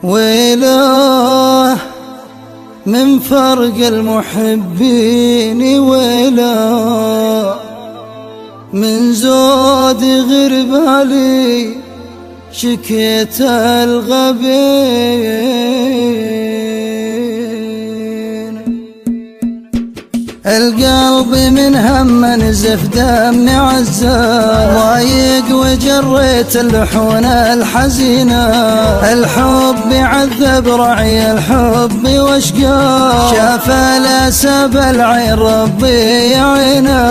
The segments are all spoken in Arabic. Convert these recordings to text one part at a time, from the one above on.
ويله من فرق المحبين، ويله من زود غير بالي شكيت الغبين. القلب من هم نزف دمي عزة، ضايق وجريت اللحون الحزينة. الحب عذب رعي الحب واشقاه، شاف الاسى بالعين ربي يعينه.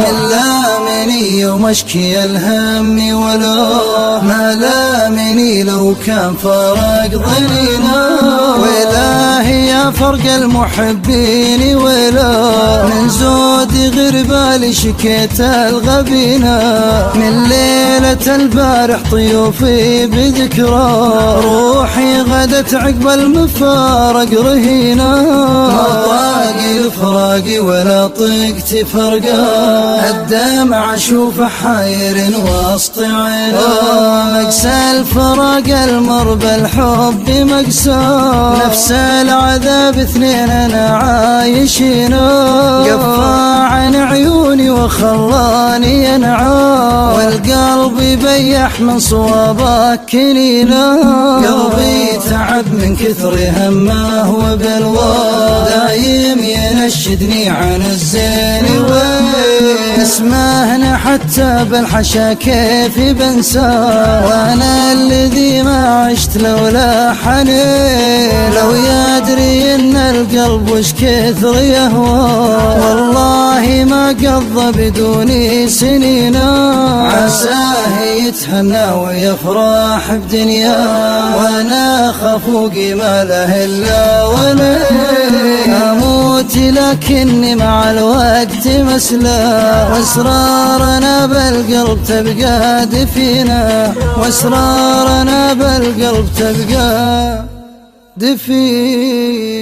من لامني ومشكي الهم ولو ما لامني لو كان فرق ضنينا. وإلهي يا فرق المحبين، ويله من زودي غير بالي شكيت الغبينة. من ليلة البارح طيوفي بذكرى، روحي غدت عقب المفارق رهينة. ما طاقي الفراق ولا طقت فرقه، الدمع اشوف حاير وسط عينه. مقسى الفراق المر بالحب مقسى، نفس العذاب اثنيننا عايشينه. قفى عن عيوني وخلاني ينعى، والقلب يبيح من صوابك كنينه. قلبي تعب من كثر همه وبلواه، دايم ينشدني عن الزين اسمهنا حتى بالحشا كيف بنساه. وانا الذي ما عشت لولا حنين، لو يدري ان القلب وش كثر يهوى، والله ما قضى بدوني سنينا. عساه يتهنى ويفرح بدنيا، وانا خفوقي ما له الا وانا اموت لكني مع الوقت مسلا. واسرارنا بالقلب تبقى دفينة، واسرارنا بالقلب تبقى دفينة.